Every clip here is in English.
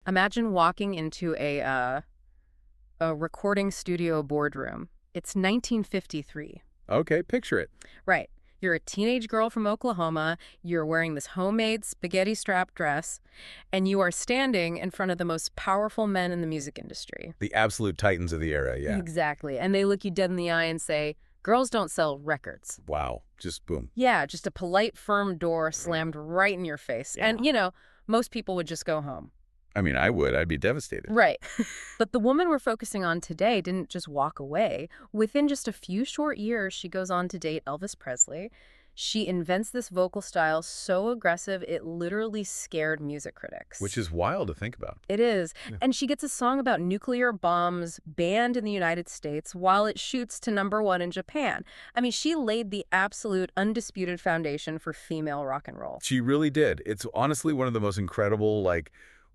Imagine walking into a recording studio boardroom. It's 1953. Okay, picture it. Right. You're a teenage girl from Oklahoma, you're wearing this homemade spaghetti strap dress, and you are standing in front of the most powerful men in the music industry. The absolute titans of the era, yeah. Exactly. And they look you dead in the eye and say, girls don't sell records. Wow, just boom. Yeah, just a polite, firm door slammed right in your face. Yeah. And, most people would just go home. I mean, I would. I'd be devastated. Right. But the woman we're focusing on today didn't just walk away. Within just a few short years, she goes on to date Elvis Presley. She invents this vocal style so aggressive it literally scared music critics. Which is wild to think about. It is. Yeah. And she gets a song about nuclear bombs banned in the United States while it shoots to #1 in Japan. I mean, she laid the absolute undisputed foundation for female rock and roll. She really did. It's honestly one of the most incredible,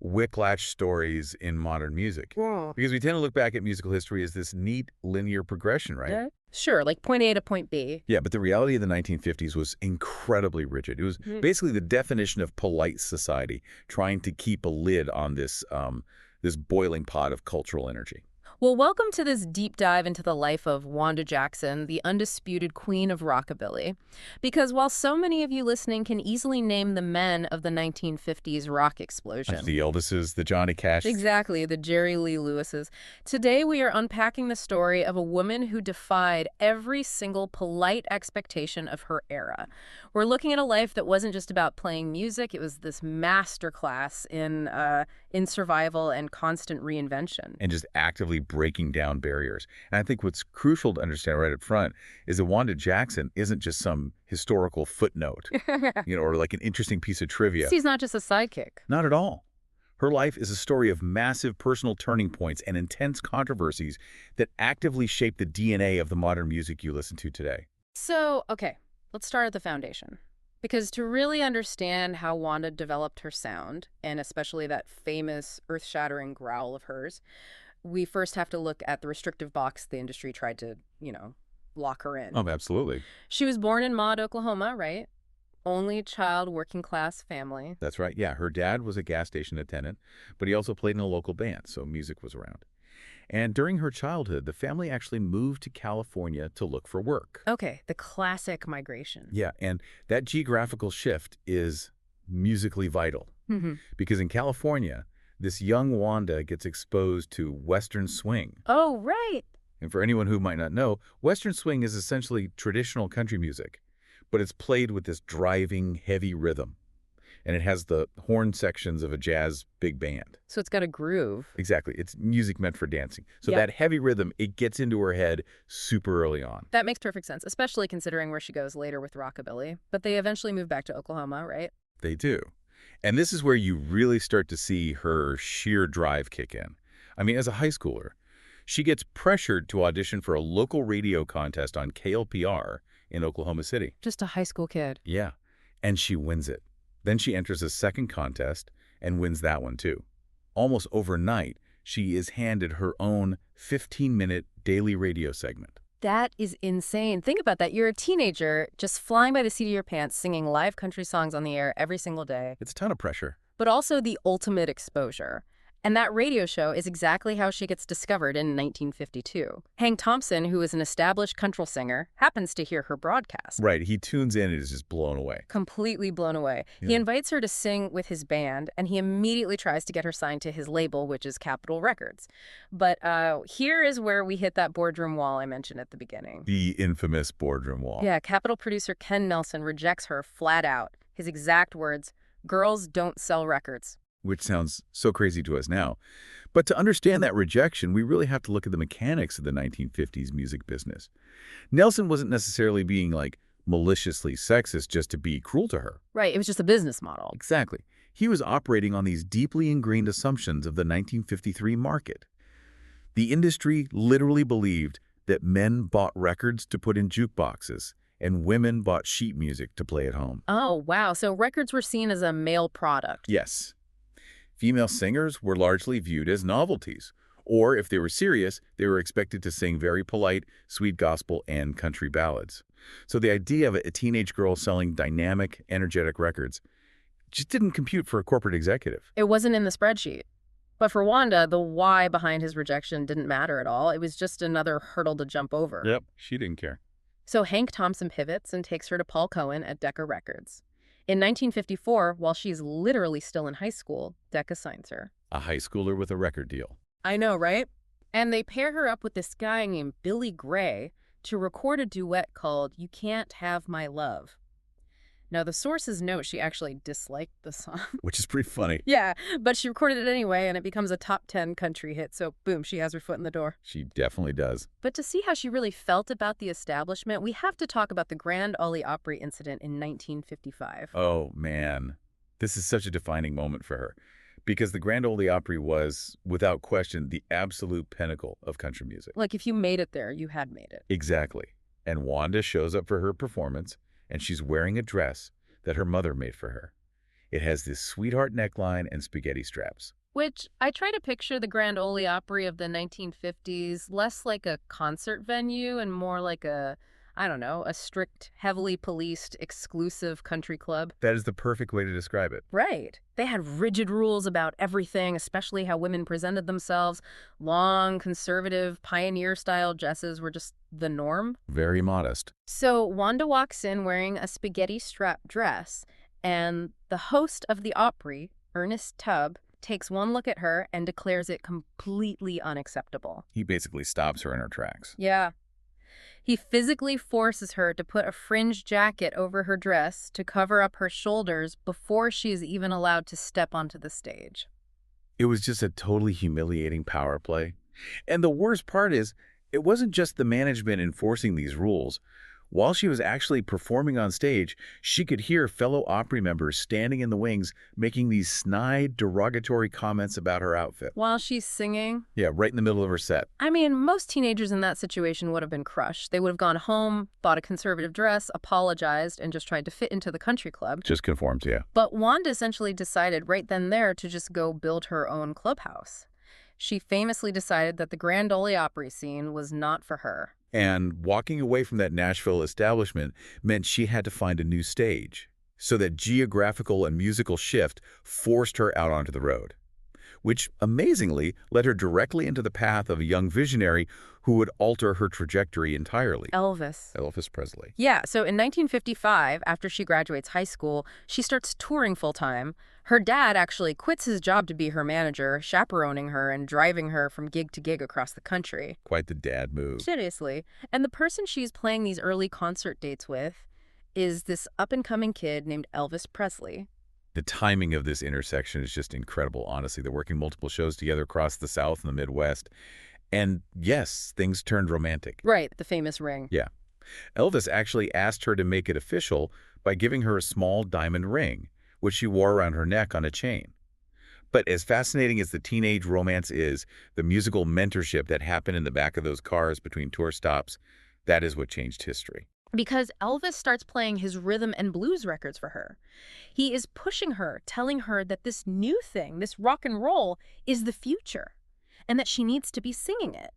whiplash stories in modern music. Wow. Because we tend to look back at musical history as this neat linear progression, right? Yeah. Sure, like point A to point B. Yeah, but the reality of the 1950s was incredibly rigid. It was basically the definition of polite society, trying to keep a lid on this boiling pot of cultural energy. Well, welcome to this deep dive into the life of Wanda Jackson, the undisputed queen of rockabilly. Because while so many of you listening can easily name the men of the 1950s rock explosion. The Elvises, the Johnny Cash. Exactly, the Jerry Lee Lewises. Today we are unpacking the story of a woman who defied every single polite expectation of her era. We're looking at a life that wasn't just about playing music, it was this masterclass in survival and constant reinvention. And just actively breaking down barriers. And I think what's crucial to understand right up front is that Wanda Jackson isn't just some historical footnote, or like an interesting piece of trivia. She's not just a sidekick. Not at all. Her life is a story of massive personal turning points and intense controversies that actively shape the DNA of the modern music you listen to today. So, okay, let's start at the foundation. Because to really understand how Wanda developed her sound, and especially that famous earth-shattering growl of hers, we first have to look at the restrictive box the industry tried to, lock her in. Oh, absolutely. She was born in Maud, Oklahoma, right? Only child, working-class family. That's right. Yeah, her dad was a gas station attendant, but he also played in a local band, so music was around. And during her childhood, the family actually moved to California to look for work. Okay, the classic migration. Yeah, and that geographical shift is musically vital. Because in California, this young Wanda gets exposed to Western swing. Oh, right. And for anyone who might not know, Western swing is essentially traditional country music, but it's played with this driving, heavy rhythm. And it has the horn sections of a jazz big band. So it's got a groove. Exactly. It's music meant for dancing. So Yep. that heavy rhythm, it gets into her head super early on. That makes perfect sense, especially considering where she goes later with rockabilly. But they eventually move back to Oklahoma, right? They do. And this is where you really start to see her sheer drive kick in. I mean, as a high schooler, she gets pressured to audition for a local radio contest on KLPR in Oklahoma City. Just a high school kid. Yeah. And she wins it. Then she enters a second contest and wins that one too. Almost overnight, she is handed her own 15-minute daily radio segment. That is insane. Think about that. You're a teenager just flying by the seat of your pants, singing live country songs on the air every single day. It's a ton of pressure. But also the ultimate exposure. And that radio show is exactly how she gets discovered in 1952. Hank Thompson, who is an established country singer, happens to hear her broadcast. Right. He tunes in and is just blown away. Completely blown away. Yeah. He invites her to sing with his band, and he immediately tries to get her signed to his label, which is Capitol Records. But here is where we hit that boardroom wall I mentioned at the beginning. The infamous boardroom wall. Yeah, Capitol producer Ken Nelson rejects her flat out. His exact words, "Girls don't sell records." Which sounds so crazy to us now. But to understand that rejection, we really have to look at the mechanics of the 1950s music business. Nelson wasn't necessarily being, maliciously sexist just to be cruel to her. Right, it was just a business model. Exactly. He was operating on these deeply ingrained assumptions of the 1953 market. The industry literally believed that men bought records to put in jukeboxes, and women bought sheet music to play at home. Oh, wow. So records were seen as a male product. Yes. Female singers were largely viewed as novelties, or if they were serious, they were expected to sing very polite, sweet gospel and country ballads. So the idea of a teenage girl selling dynamic, energetic records just didn't compute for a corporate executive. It wasn't in the spreadsheet. But for Wanda, the why behind his rejection didn't matter at all. It was just another hurdle to jump over. Yep, she didn't care. So Hank Thompson pivots and takes her to Paul Cohen at Decca Records. In 1954, while she's literally still in high school, Decca signs her. A high schooler with a record deal. I know, right? And they pair her up with this guy named Billy Gray to record a duet called You Can't Have My Love. Now, the sources note she actually disliked the song. Which is pretty funny. Yeah, but she recorded it anyway, and it becomes a top 10 country hit, so boom, she has her foot in the door. She definitely does. But to see how she really felt about the establishment, we have to talk about the Grand Ole Opry incident in 1955. Oh, man. This is such a defining moment for her. Because the Grand Ole Opry was, without question, the absolute pinnacle of country music. Like, if you made it there, you had made it. Exactly. And Wanda shows up for her performance, and she's wearing a dress that her mother made for her. It has this sweetheart neckline and spaghetti straps. Which, I try to picture the Grand Ole Opry of the 1950s less like a concert venue and more like a strict, heavily policed, exclusive country club. That is the perfect way to describe it. Right. They had rigid rules about everything, especially how women presented themselves. Long, conservative, pioneer-style dresses were just the norm. Very modest. So Wanda walks in wearing a spaghetti-strap dress, and the host of the Opry, Ernest Tubb, takes one look at her and declares it completely unacceptable. He basically stops her in her tracks. Yeah. He physically forces her to put a fringe jacket over her dress to cover up her shoulders before she is even allowed to step onto the stage. It was just a totally humiliating power play. And the worst part is, it wasn't just the management enforcing these rules. While she was actually performing on stage, she could hear fellow Opry members standing in the wings making these snide, derogatory comments about her outfit. While she's singing? Yeah, right in the middle of her set. I mean, most teenagers in that situation would have been crushed. They would have gone home, bought a conservative dress, apologized, and just tried to fit into the country club. Just conformed, yeah. But Wanda essentially decided right then and there to just go build her own clubhouse. She famously decided that the Grand Ole Opry scene was not for her. And walking away from that Nashville establishment meant she had to find a new stage. So that geographical and musical shift forced her out onto the road, which amazingly led her directly into the path of a young visionary who would alter her trajectory entirely. Elvis Presley. Yeah, so in 1955, after she graduates high school, she starts touring full-time. Her dad actually quits his job to be her manager, chaperoning her and driving her from gig to gig across the country. Quite the dad move. Seriously. And the person she's playing these early concert dates with is this up-and-coming kid named Elvis Presley. The timing of this intersection is just incredible, honestly. They're working multiple shows together across the South and the Midwest. And yes, things turned romantic. Right, the famous ring. Yeah. Elvis actually asked her to make it official by giving her a small diamond ring, which she wore around her neck on a chain. But as fascinating as the teenage romance is, the musical mentorship that happened in the back of those cars between tour stops, that is what changed history. Because Elvis starts playing his rhythm and blues records for her. He is pushing her, telling her that this new thing, this rock and roll, is the future, and that she needs to be singing it.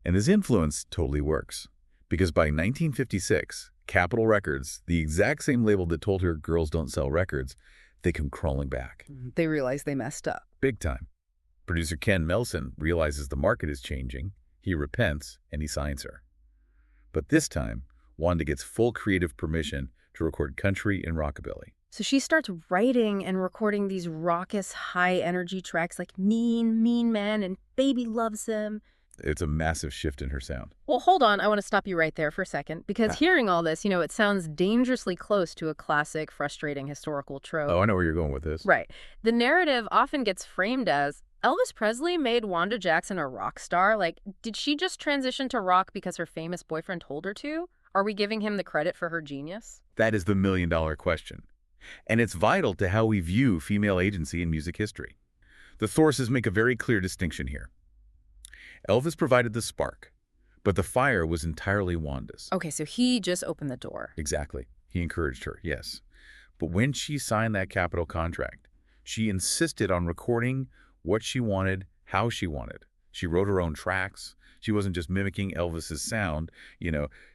And this influence totally works. Because by 1956, Capitol Records, the exact same label that told her girls don't sell records, they come crawling back. They realize they messed up. Big time. Producer Ken Melson realizes the market is changing, he repents, and he signs her. But this time, Wanda gets full creative permission to record country and rockabilly. So she starts writing and recording these raucous, high-energy tracks like Mean, Mean Man and Baby Loves Him. It's a massive shift in her sound. Well, hold on. I want to stop you right there for a second. Because hearing all this, it sounds dangerously close to a classic, frustrating historical trope. Oh, I know where you're going with this. Right. The narrative often gets framed as, Elvis Presley made Wanda Jackson a rock star. Like, did she just transition to rock because her famous boyfriend told her to? Are we giving him the credit for her genius? That is the million-dollar question. And it's vital to how we view female agency in music history. The sources make a very clear distinction here. Elvis provided the spark, but the fire was entirely Wanda's. Okay, so he just opened the door. Exactly. He encouraged her, yes. But when she signed that Capitol contract, she insisted on recording what she wanted, how she wanted. She wrote her own tracks. She wasn't just mimicking Elvis's sound.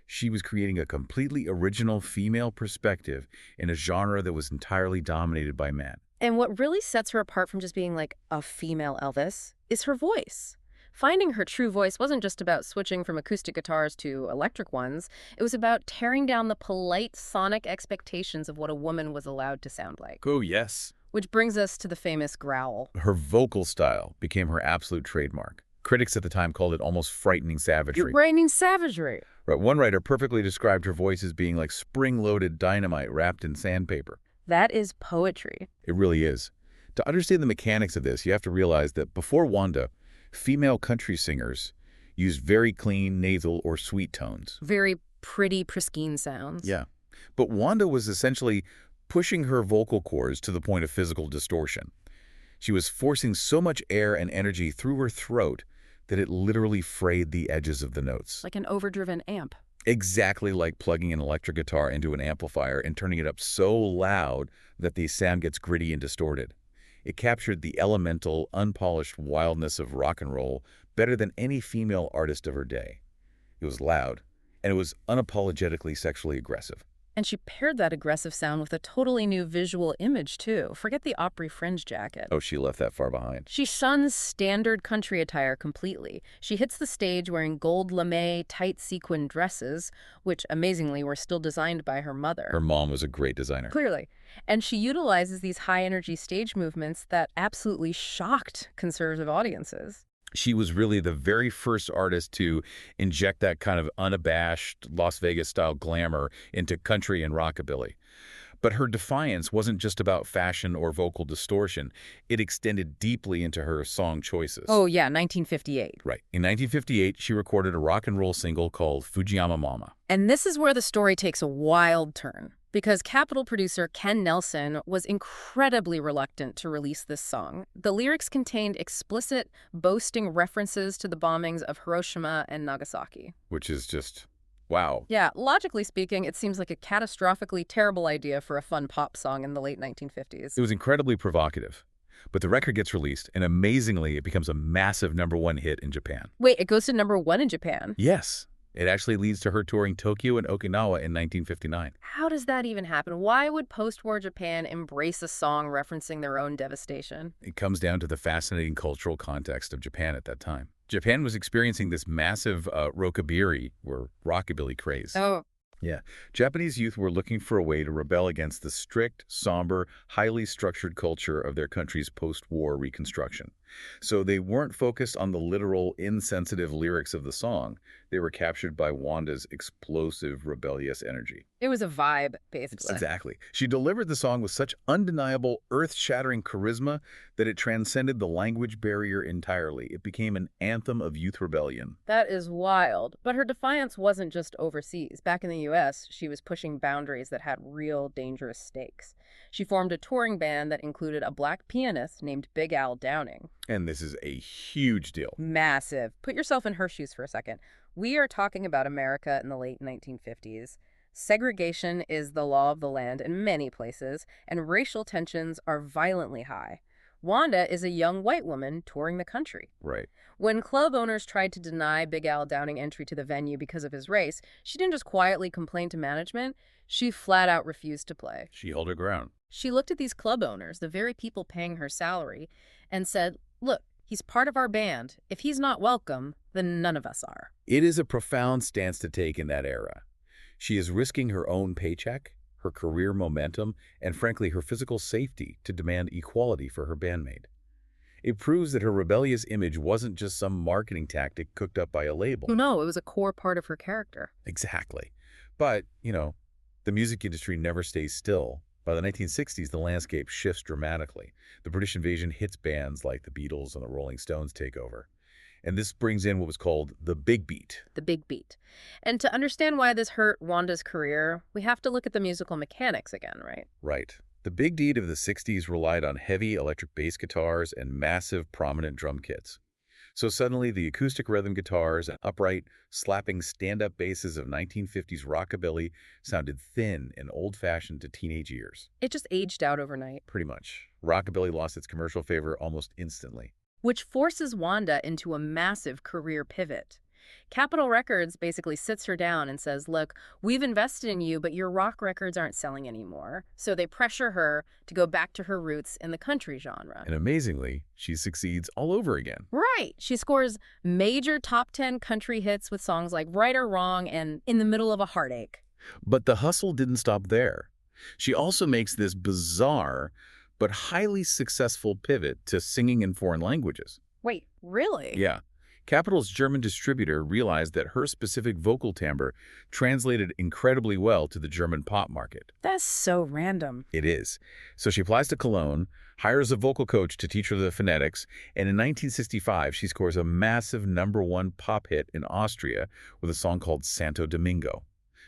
She was creating a completely original female perspective in a genre that was entirely dominated by men. And what really sets her apart from just being like a female Elvis is her voice. Finding her true voice wasn't just about switching from acoustic guitars to electric ones. It was about tearing down the polite sonic expectations of what a woman was allowed to sound like. Oh, yes. Which brings us to the famous growl. Her vocal style became her absolute trademark. Critics at the time called it almost frightening savagery. Raining savagery. Right, one writer perfectly described her voice as being like spring-loaded dynamite wrapped in sandpaper. That is poetry. It really is. To understand the mechanics of this, you have to realize that before Wanda, female country singers used very clean, nasal, or sweet tones. Very pretty, pristine sounds. Yeah. But Wanda was essentially pushing her vocal cords to the point of physical distortion. She was forcing so much air and energy through her throat that it literally frayed the edges of the notes. Like an overdriven amp. Exactly like plugging an electric guitar into an amplifier and turning it up so loud that the sound gets gritty and distorted. It captured the elemental, unpolished wildness of rock and roll better than any female artist of her day. It was loud, and it was unapologetically sexually aggressive. And she paired that aggressive sound with a totally new visual image, too. Forget the Opry fringe jacket. Oh, she left that far behind. She shuns standard country attire completely. She hits the stage wearing gold lame, tight sequin dresses, which, amazingly, were still designed by her mother. Her mom was a great designer. Clearly. And she utilizes these high-energy stage movements that absolutely shocked conservative audiences. She was really the very first artist to inject that kind of unabashed Las Vegas-style glamour into country and rockabilly. But her defiance wasn't just about fashion or vocal distortion. It extended deeply into her song choices. Oh, yeah, 1958. Right. In 1958, she recorded a rock and roll single called Fujiyama Mama. And this is where the story takes a wild turn, because Capitol producer Ken Nelson was incredibly reluctant to release this song. The lyrics contained explicit, boasting references to the bombings of Hiroshima and Nagasaki. Which is just, wow. Yeah, logically speaking, it seems like a catastrophically terrible idea for a fun pop song in the late 1950s. It was incredibly provocative. But the record gets released, and amazingly, it becomes a massive #1 hit in Japan. Wait, it goes to #1 in Japan? Yes. It actually leads to her touring Tokyo and Okinawa in 1959. How does that even happen? Why would post-war Japan embrace a song referencing their own devastation? It comes down to the fascinating cultural context of Japan at that time. Japan was experiencing this massive rockabilly, or rockabilly craze. Oh. Yeah. Japanese youth were looking for a way to rebel against the strict, somber, highly structured culture of their country's post-war reconstruction. So they weren't focused on the literal, insensitive lyrics of the song. They were captured by Wanda's explosive, rebellious energy. It was a vibe, basically. Exactly. She delivered the song with such undeniable, earth-shattering charisma that it transcended the language barrier entirely. It became an anthem of youth rebellion. That is wild. But her defiance wasn't just overseas. Back in the U.S., she was pushing boundaries that had real dangerous stakes. She formed a touring band that included a black pianist named Big Al Downing. And this is a huge deal. Massive. Put yourself in her shoes for a second. We are talking about America in the late 1950s. Segregation is the law of the land in many places, and racial tensions are violently high. Wanda is a young white woman touring the country. Right. When club owners tried to deny Big Al Downing entry to the venue because of his race, she didn't just quietly complain to management, she flat out refused to play. She held her ground. She looked at these club owners, the very people paying her salary, and said, "Look, he's part of our band. If he's not welcome, then none of us are." It is a profound stance to take in that era. She is risking her own paycheck, her career momentum, and frankly, her physical safety to demand equality for her bandmate. It proves that her rebellious image wasn't just some marketing tactic cooked up by a label. No, it was a core part of her character. Exactly. But, the music industry never stays still. By the 1960s, the landscape shifts dramatically. The British invasion hits bands like the Beatles and the Rolling Stones take over. And this brings in what was called the big beat. The big beat. And to understand why this hurt Wanda's career, we have to look at the musical mechanics again, right? Right. The big beat of the 60s relied on heavy electric bass guitars and massive prominent drum kits. So suddenly the acoustic rhythm guitars and upright, slapping stand-up basses of 1950s rockabilly sounded thin and old-fashioned to teenage ears. It just aged out overnight. Pretty much. Rockabilly lost its commercial favor almost instantly. Which forces Wanda into a massive career pivot. Capitol Records basically sits her down and says, look, we've invested in you, but your rock records aren't selling anymore. So they pressure her to go back to her roots in the country genre. And amazingly, she succeeds all over again. Right. She scores major top 10 country hits with songs like Right or Wrong and In the Middle of a Heartache. But the hustle didn't stop there. She also makes this bizarre but highly successful pivot to singing in foreign languages. Wait, really? Yeah. Capitol's German distributor realized that her specific vocal timbre translated incredibly well to the German pop market. That's so random. It is. So she applies to Cologne, hires a vocal coach to teach her the phonetics, and in 1965 she scores a massive #1 pop hit in Austria with a song called Santo Domingo.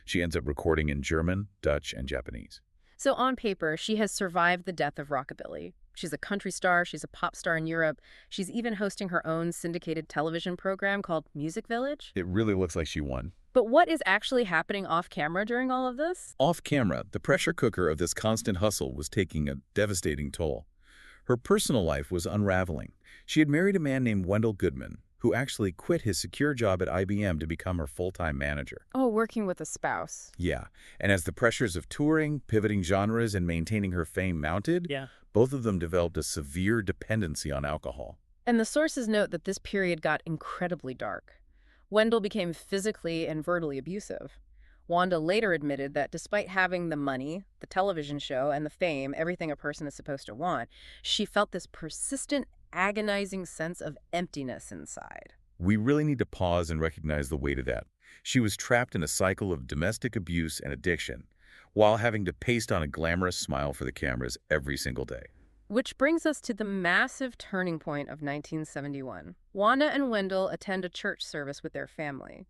She ends up recording in German, Dutch, and Japanese. So on paper, she has survived the death of rockabilly. She's a country star, she's a pop star in Europe. She's even hosting her own syndicated television program called Music Village. It really looks like she won. But what is actually happening off camera during all of this? Off camera, the pressure cooker of this constant hustle was taking a devastating toll. Her personal life was unraveling. She had married a man named Wendell Goodman, who actually quit his secure job at IBM to become her full-time manager. Oh, working with a spouse. Yeah, and as the pressures of touring, pivoting genres, and maintaining her fame mounted, both of them developed a severe dependency on alcohol. And the sources note that this period got incredibly dark. Wendell became physically and verbally abusive. Wanda later admitted that despite having the money, the television show, and the fame, everything a person is supposed to want, she felt this persistent, agonizing sense of emptiness inside. We really need to pause and recognize the weight of that. She was trapped in a cycle of domestic abuse and addiction, while having to paste on a glamorous smile for the cameras every single day. Which brings us to the massive turning point of 1971. Wanda and Wendell attend a church service with their family,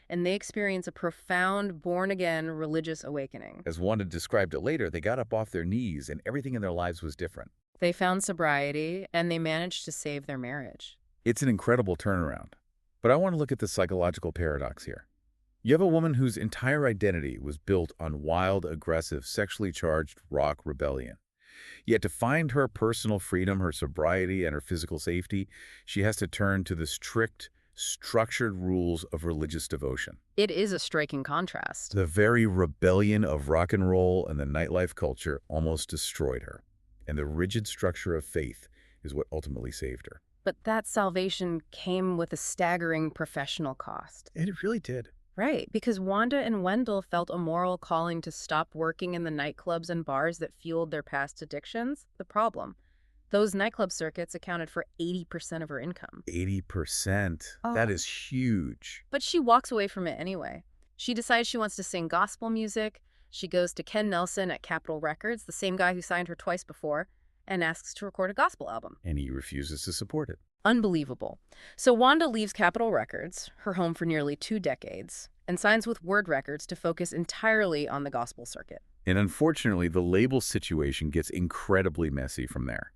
and they experience a profound, born-again religious awakening. As Wanda described it later, they got up off their knees and everything in their lives was different. They found sobriety, and they managed to save their marriage. It's an incredible turnaround. But I want to look at the psychological paradox here. You have a woman whose entire identity was built on wild, aggressive, sexually charged rock rebellion. Yet to find her personal freedom, her sobriety, and her physical safety, she has to turn to the strict, structured rules of religious devotion. It is a striking contrast. The very rebellion of rock and roll and the nightlife culture almost destroyed her. And the rigid structure of faith is what ultimately saved her. But that salvation came with a staggering professional cost. And it really did. Right, because Wanda and Wendell felt a moral calling to stop working in the nightclubs and bars that fueled their past addictions. The problem, those nightclub circuits accounted for 80% of her income. 80%. Oh. That is huge. But she walks away from it anyway. She decides she wants to sing gospel music. She goes to Ken Nelson at Capitol Records, the same guy who signed her twice before, and asks to record a gospel album. And he refuses to support it. Unbelievable. So Wanda leaves Capitol Records, her home for nearly 2 decades, and signs with Word Records to focus entirely on the gospel circuit. And unfortunately, the label situation gets incredibly messy from there.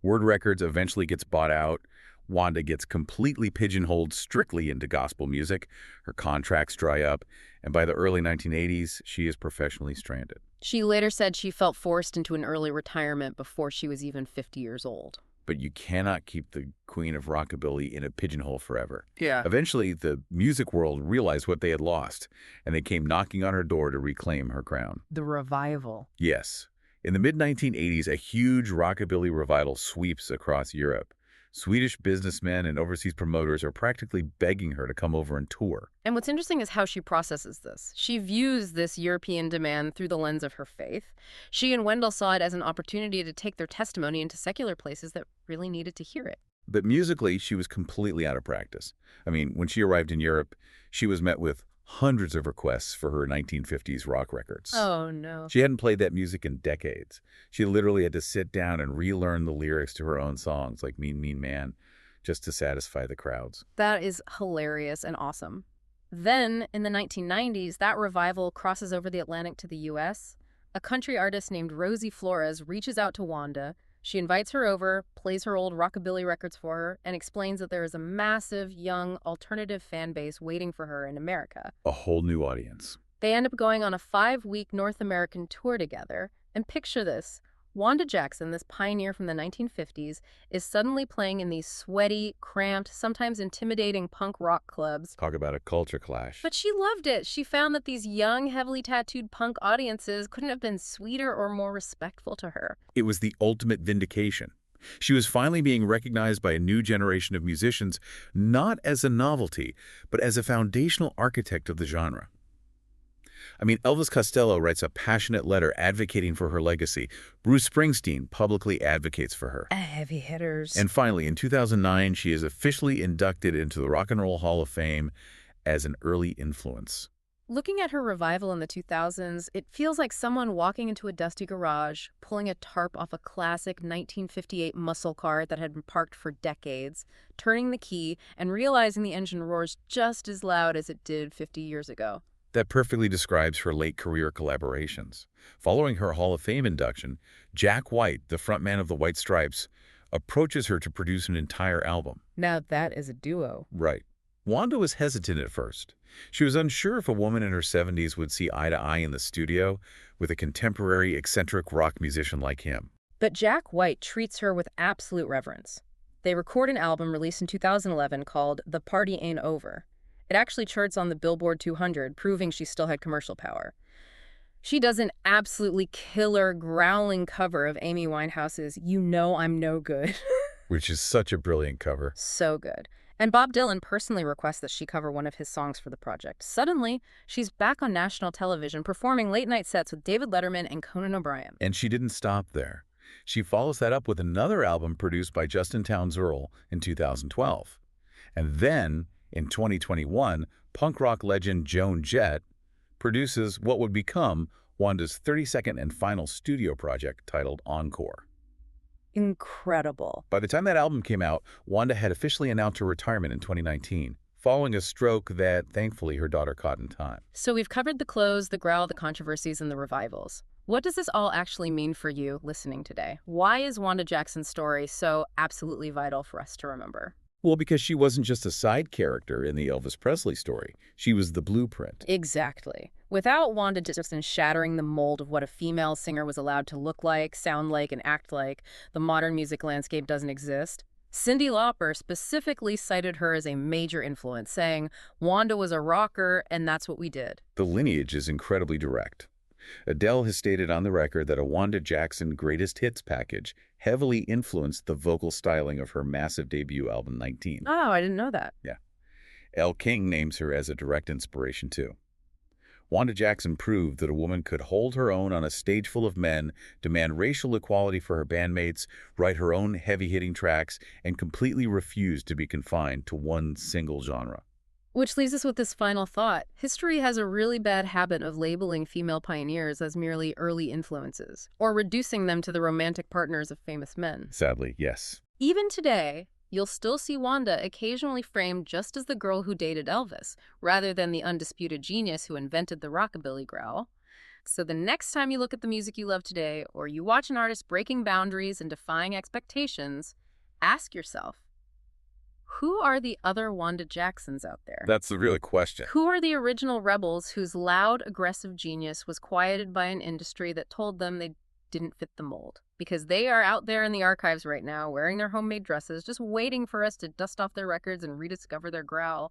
Word Records eventually gets bought out. Wanda gets completely pigeonholed strictly into gospel music. Her contracts dry up, and by the early 1980s, she is professionally stranded. She later said she felt forced into an early retirement before she was even 50 years old. But you cannot keep the queen of rockabilly in a pigeonhole forever. Yeah. Eventually, the music world realized what they had lost, and they came knocking on her door to reclaim her crown. The revival. Yes. In the mid-1980s, a huge rockabilly revival sweeps across Europe. Swedish businessmen and overseas promoters are practically begging her to come over and tour. And what's interesting is how she processes this. She views this European demand through the lens of her faith. She and Wendell saw it as an opportunity to take their testimony into secular places that really needed to hear it. But musically, she was completely out of practice. I mean, when she arrived in Europe, she was met with hundreds of requests for her 1950s rock records. Oh, no. She hadn't played that music in decades. She literally had to sit down and relearn the lyrics to her own songs, like Mean, Mean Man, just to satisfy the crowds. That is hilarious and awesome. Then, in the 1990s, that revival crosses over the Atlantic to the U.S. A country artist named Rosie Flores reaches out to Wanda. She invites her over, plays her old rockabilly records for her, and explains that there is a massive, young, alternative fan base waiting for her in America. A whole new audience. They end up going on a 5-week North American tour together. And picture this. Wanda Jackson, this pioneer from the 1950s, is suddenly playing in these sweaty, cramped, sometimes intimidating punk rock clubs. Talk about a culture clash. But she loved it. She found that these young, heavily tattooed punk audiences couldn't have been sweeter or more respectful to her. It was the ultimate vindication. She was finally being recognized by a new generation of musicians, not as a novelty, but as a foundational architect of the genre. I mean, Elvis Costello writes a passionate letter advocating for her legacy. Bruce Springsteen publicly advocates for her. Heavy hitters. And finally, in 2009, she is officially inducted into the Rock and Roll Hall of Fame as an early influence. Looking at her revival in the 2000s, it feels like someone walking into a dusty garage, pulling a tarp off a classic 1958 muscle car that had been parked for decades, turning the key, and realizing the engine roars just as loud as it did 50 years ago. That perfectly describes her late career collaborations. Following her Hall of Fame induction, Jack White, the frontman of the White Stripes, approaches her to produce an entire album. Now that is a duo. Right. Wanda was hesitant at first. She was unsure if a woman in her 70s would see eye to eye in the studio with a contemporary, eccentric rock musician like him. But Jack White treats her with absolute reverence. They record an album released in 2011 called The Party Ain't Over. It actually charts on the Billboard 200, proving she still had commercial power. She does an absolutely killer, growling cover of Amy Winehouse's You Know I'm No Good. Which is such a brilliant cover. So good. And Bob Dylan personally requests that she cover one of his songs for the project. Suddenly, she's back on national television performing late-night sets with David Letterman and Conan O'Brien. And she didn't stop there. She follows that up with another album produced by Justin Townes Earle in 2012. And then, in 2021, punk rock legend Joan Jett produces what would become Wanda's 32nd and final studio project titled Encore. Incredible. By the time that album came out, Wanda had officially announced her retirement in 2019, following a stroke that, thankfully, her daughter caught in time. So we've covered the close, the growl, the controversies, and the revivals. What does this all actually mean for you listening today? Why is Wanda Jackson's story so absolutely vital for us to remember? Well, because she wasn't just a side character in the Elvis Presley story. She was the blueprint. Exactly. Without Wanda Jackson shattering the mold of what a female singer was allowed to look like, sound like, and act like, the modern music landscape doesn't exist. Cyndi Lauper specifically cited her as a major influence, saying, Wanda was a rocker, and that's what we did. The lineage is incredibly direct. Adele has stated on the record that a Wanda Jackson greatest hits package heavily influenced the vocal styling of her massive debut album 19. Oh, I didn't know that. Yeah. Elle King names her as a direct inspiration too. Wanda Jackson proved that a woman could hold her own on a stage full of men, demand racial equality for her bandmates, write her own heavy-hitting tracks, and completely refuse to be confined to one single genre. Which leaves us with this final thought. History has a really bad habit of labeling female pioneers as merely early influences, or reducing them to the romantic partners of famous men. Sadly, yes. Even today, you'll still see Wanda occasionally framed just as the girl who dated Elvis, rather than the undisputed genius who invented the rockabilly growl. So the next time you look at the music you love today, or you watch an artist breaking boundaries and defying expectations, ask yourself, who are the other Wanda Jacksons out there? That's the real question. Who are the original rebels whose loud, aggressive genius was quieted by an industry that told them they didn't fit the mold? Because they are out there in the archives right now, wearing their homemade dresses, just waiting for us to dust off their records and rediscover their growl.